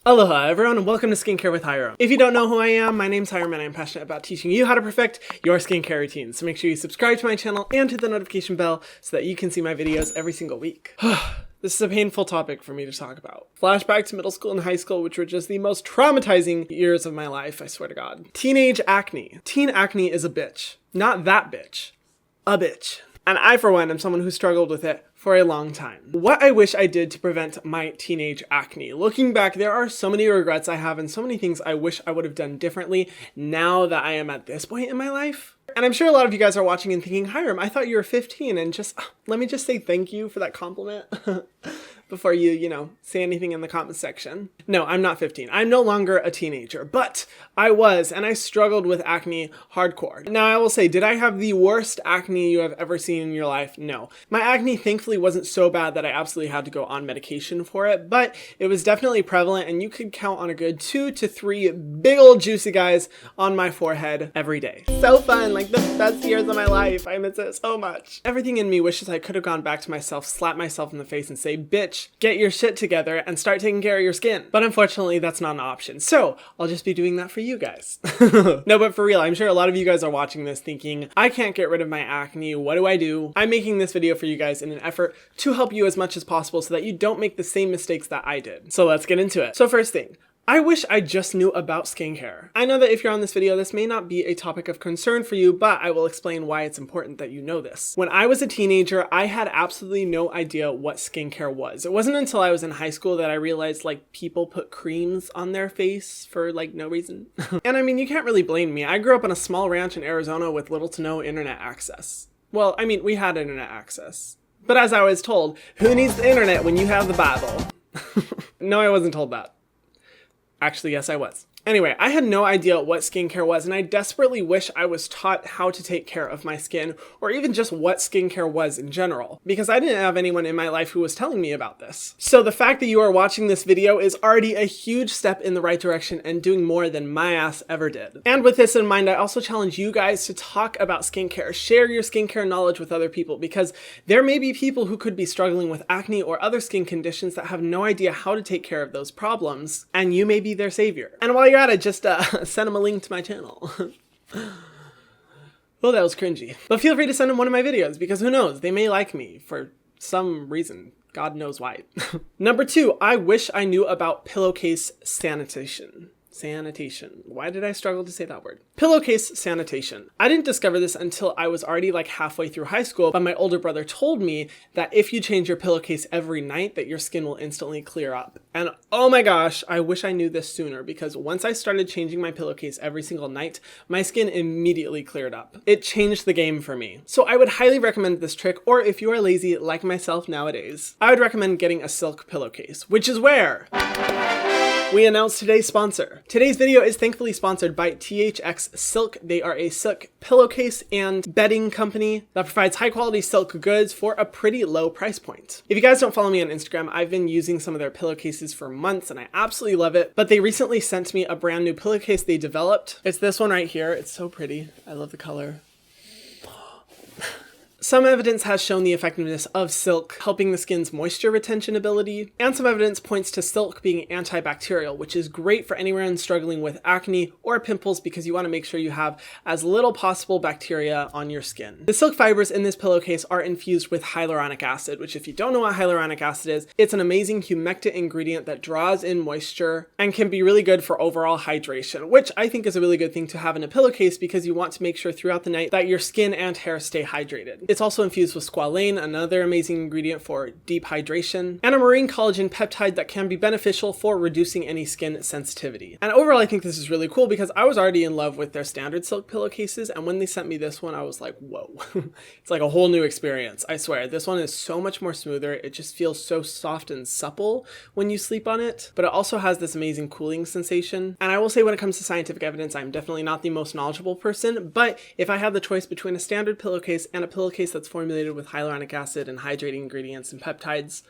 Aloha everyone and welcome to Skincare with Hyram. If you don't know who I am, my name's Hyram and I'm passionate about teaching you how to perfect your skincare routine. So make sure you subscribe to my channel and hit the notification bell so that you can see my videos every single week. This is a painful topic for me to talk about. Flashback to middle school and high school, which were just the most traumatizing years of my life, I swear to God. Teenage acne. Teen acne is a bitch. Not that bitch. A bitch. And I, for one, am someone who struggled with it for a long time. What I wish I did to prevent my teenage acne. Looking back, there are so many regrets I have and so many things I wish I would have done differently now that I am at this point in my life. And I'm sure a lot of you guys are watching and thinking, Hyram, I thought you were 15, and just let me just say thank you for that compliment before you say anything in the comment section. No, I'm not 15. I'm no longer a teenager, but I was, and I struggled with acne hardcore. Now I will say, did I have the worst acne you have ever seen in your life? No. My acne thankfully wasn't so bad that I absolutely had to go on medication for it, but it was definitely prevalent, and you could count on a good 2 to 3 big old juicy guys on my forehead every day. So fun, like the best years of my life. I miss it so much. Everything in me wishes I could have gone back to myself, slap myself in the face and say, bitch, get your shit together and start taking care of your skin. But unfortunately, that's not an option. So I'll just be doing that for you guys. No, but for real, I'm sure a lot of you guys are watching this thinking, I can't get rid of my acne. What do I do? I'm making this video for you guys in an effort to help you as much as possible so that you don't make the same mistakes that I did. So let's get into it. So first thing, I wish I just knew about skincare. I know that if you're on this video, this may not be a topic of concern for you, but I will explain why it's important that you know this. When I was a teenager, I had absolutely no idea what skincare was. It wasn't until I was in high school that I realized people put creams on their face for no reason. And I mean, you can't really blame me. I grew up on a small ranch in Arizona with little to no internet access. Well, I mean, we had internet access. But as I was told, who needs the internet when you have the Bible? No, I wasn't told that. Actually, yes, I was. Anyway, I had no idea what skincare was, and I desperately wish I was taught how to take care of my skin, or even just what skincare was in general, because I didn't have anyone in my life who was telling me about this. So the fact that you are watching this video is already a huge step in the right direction and doing more than my ass ever did. And with this in mind, I also challenge you guys to talk about skincare. Share your skincare knowledge with other people, because there may be people who could be struggling with acne or other skin conditions that have no idea how to take care of those problems, and you may be their savior. And while you're at it, just send them a link to my channel. Well, that was cringy. But feel free to send them one of my videos, because who knows, they may like me for some reason. God knows why. Number 2, I wish I knew about pillowcase sanitation. Sanitation. Why did I struggle to say that word? Pillowcase sanitation. I didn't discover this until I was already halfway through high school, but my older brother told me that if you change your pillowcase every night, that your skin will instantly clear up. And oh my gosh, I wish I knew this sooner, because once I started changing my pillowcase every single night, my skin immediately cleared up. It changed the game for me. So I would highly recommend this trick, or if you are lazy like myself nowadays, I would recommend getting a silk pillowcase, which is where we announce today's sponsor. Today's video is thankfully sponsored by THX Silk. They are a silk pillowcase and bedding company that provides high quality silk goods for a pretty low price point. If you guys don't follow me on Instagram, I've been using some of their pillowcases for months and I absolutely love it. But they recently sent me a brand new pillowcase they developed. It's this one right here. It's so pretty. I love the color. Some evidence has shown the effectiveness of silk helping the skin's moisture retention ability, and some evidence points to silk being antibacterial, which is great for anyone struggling with acne or pimples, because you want to make sure you have as little possible bacteria on your skin. The silk fibers in this pillowcase are infused with hyaluronic acid, which, if you don't know what hyaluronic acid is, it's an amazing humectant ingredient that draws in moisture and can be really good for overall hydration, which I think is a really good thing to have in a pillowcase, because you want to make sure throughout the night that your skin and hair stay hydrated. It's also infused with squalane, another amazing ingredient for deep hydration, and a marine collagen peptide that can be beneficial for reducing any skin sensitivity. And overall, I think this is really cool, because I was already in love with their standard silk pillowcases, and when they sent me this one, I was like, whoa. It's like a whole new experience. I swear, this one is so much more smoother. It just feels so soft and supple when you sleep on it, but it also has this amazing cooling sensation. And I will say, when it comes to scientific evidence, I'm definitely not the most knowledgeable person, but if I had the choice between a standard pillowcase and a pillowcase that's formulated with hyaluronic acid and hydrating ingredients and peptides,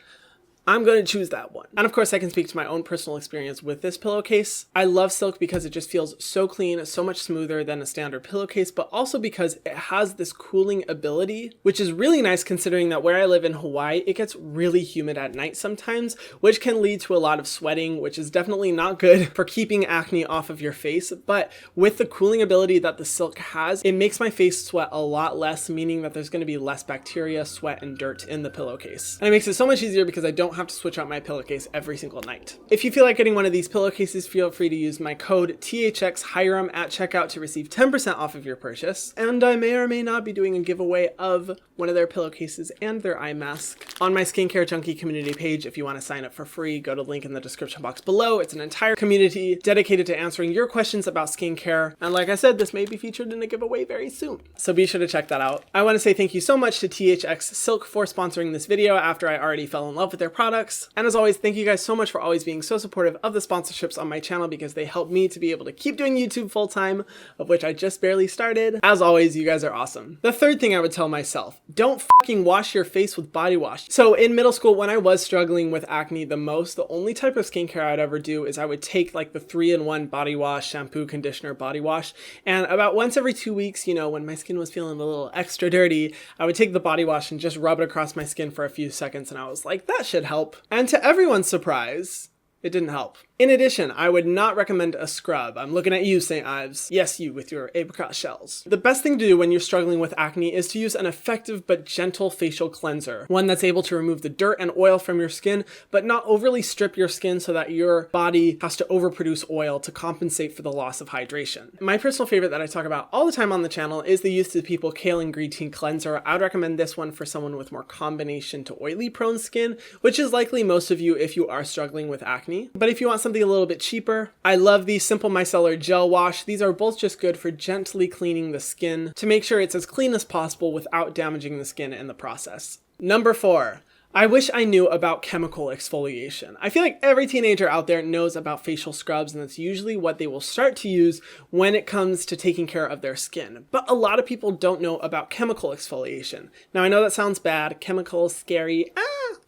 I'm going to choose that one. And of course, I can speak to my own personal experience with this pillowcase. I love silk because it just feels so clean, so much smoother than a standard pillowcase, but also because it has this cooling ability, which is really nice considering that where I live in Hawaii, it gets really humid at night sometimes, which can lead to a lot of sweating, which is definitely not good for keeping acne off of your face. But with the cooling ability that the silk has, it makes my face sweat a lot less, meaning that there's going to be less bacteria, sweat, and dirt in the pillowcase. And it makes it so much easier because I don't have to switch out my pillowcase every single night. If you feel like getting one of these pillowcases, feel free to use my code THXHYRAM at checkout to receive 10% off of your purchase. And I may or may not be doing a giveaway of one of their pillowcases and their eye mask on my Skincare Junkie community page. If you want to sign up for free, go to the link in the description box below. It's an entire community dedicated to answering your questions about skincare. And like I said, this may be featured in a giveaway very soon, so be sure to check that out. I want to say thank you so much to THX Silk for sponsoring this video after I already fell in love with their products. And as always, thank you guys so much for always being so supportive of the sponsorships on my channel because they help me to be able to keep doing YouTube full time, of which I just barely started. As always, you guys are awesome. The third thing I would tell myself, don't fucking wash your face with body wash. So in middle school, when I was struggling with acne the most, the only type of skincare I'd ever do is I would take like the 3-in-1 body wash, shampoo, conditioner, body wash. And about once every 2 weeks, you know, when my skin was feeling a little extra dirty, I would take the body wash and just rub it across my skin for a few seconds. And I was like, that should help. And to everyone's surprise, it didn't help. In addition, I would not recommend a scrub. I'm looking at you, St. Ives. Yes, you with your apricot shells. The best thing to do when you're struggling with acne is to use an effective but gentle facial cleanser. One that's able to remove the dirt and oil from your skin, but not overly strip your skin so that your body has to overproduce oil to compensate for the loss of hydration. My personal favorite that I talk about all the time on the channel is the Youth to People Kale and Green Tea Cleanser. I would recommend this one for someone with more combination to oily prone skin, which is likely most of you if you are struggling with acne. But if you want something a little bit cheaper, I love the Simple Micellar Gel Wash. These are both just good for gently cleaning the skin to make sure it's as clean as possible without damaging the skin in the process. Number 4. I wish I knew about chemical exfoliation. I feel like every teenager out there knows about facial scrubs, and that's usually what they will start to use when it comes to taking care of their skin. But a lot of people don't know about chemical exfoliation. Now I know that sounds bad, chemical, scary,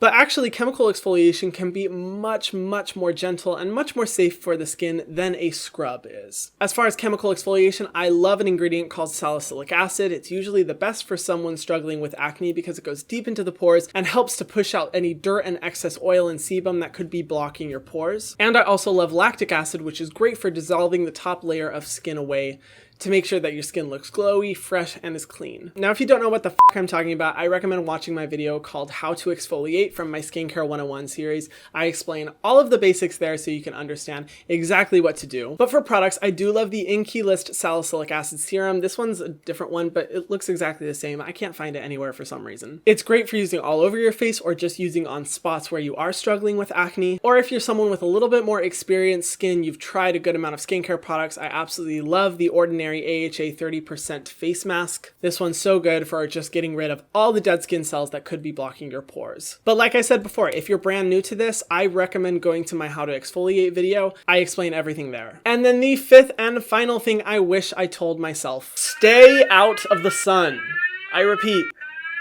but actually chemical exfoliation can be much more gentle and much more safe for the skin than a scrub is. As far as chemical exfoliation, I love an ingredient called salicylic acid. It's usually the best for someone struggling with acne because it goes deep into the pores and helps to push out any dirt and excess oil and sebum that could be blocking your pores. And I also love lactic acid, which is great for dissolving the top layer of skin away to make sure that your skin looks glowy, fresh, and is clean. Now, if you don't know what the fuck I'm talking about, I recommend watching my video called How to Exfoliate from my Skincare 101 series. I explain all of the basics there so you can understand exactly what to do. But for products, I do love the INKEY List Salicylic Acid Serum. This one's a different one, but it looks exactly the same. I can't find it anywhere for some reason. It's great for using all over your face or just using on spots where you are struggling with acne. Or if you're someone with a little bit more experienced skin, you've tried a good amount of skincare products, I absolutely love the Ordinary AHA 30% face mask. This one's so good for just getting rid of all the dead skin cells that could be blocking your pores. But like I said before, if you're brand new to this, I recommend going to my How to Exfoliate video. I explain everything there. And then the fifth and final thing I wish I told myself, stay out of the sun. I repeat,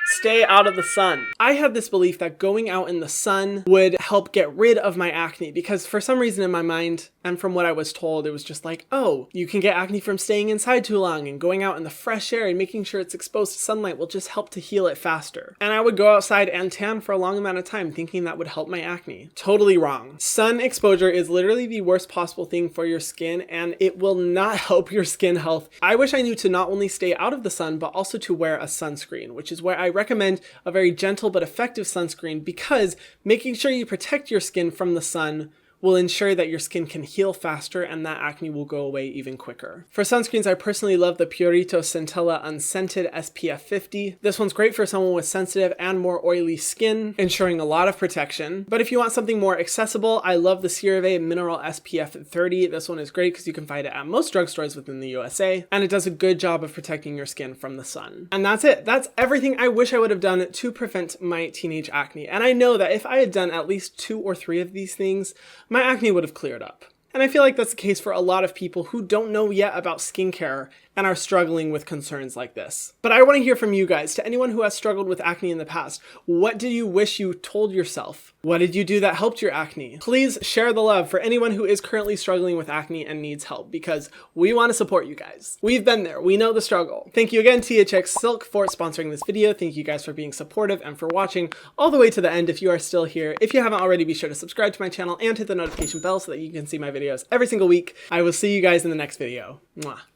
stay out of the sun. I had this belief that going out in the sun would help get rid of my acne because for some reason in my mind, and from what I was told, it was just like, oh, you can get acne from staying inside too long, and going out in the fresh air and making sure it's exposed to sunlight will just help to heal it faster. And I would go outside and tan for a long amount of time thinking that would help my acne. Totally wrong. Sun exposure is literally the worst possible thing for your skin, and it will not help your skin health. I wish I knew to not only stay out of the sun, but also to wear a sunscreen, which is where I recommend a very gentle but effective sunscreen because making sure you protect your skin from the sun will ensure that your skin can heal faster and that acne will go away even quicker. For sunscreens, I personally love the Purito Centella Unscented SPF 50. This one's great for someone with sensitive and more oily skin, ensuring a lot of protection. But if you want something more accessible, I love the CeraVe Mineral SPF 30. This one is great because you can find it at most drugstores within the USA, and it does a good job of protecting your skin from the sun. And that's it. That's everything I wish I would have done to prevent my teenage acne. And I know that if I had done at least 2 or 3 of these things, my acne would have cleared up. And I feel like that's the case for a lot of people who don't know yet about skincare and are struggling with concerns like this. But I want to hear from you guys. To anyone who has struggled with acne in the past, what do you wish you told yourself? What did you do that helped your acne? Please share the love for anyone who is currently struggling with acne and needs help, because we want to support you guys. We've been there. We know the struggle. Thank you again, THX Silk, for sponsoring this video. Thank you guys for being supportive and for watching all the way to the end if you are still here. If you haven't already, be sure to subscribe to my channel and hit the notification bell so that you can see my videos every single week. I will see you guys in the next video. Mwah.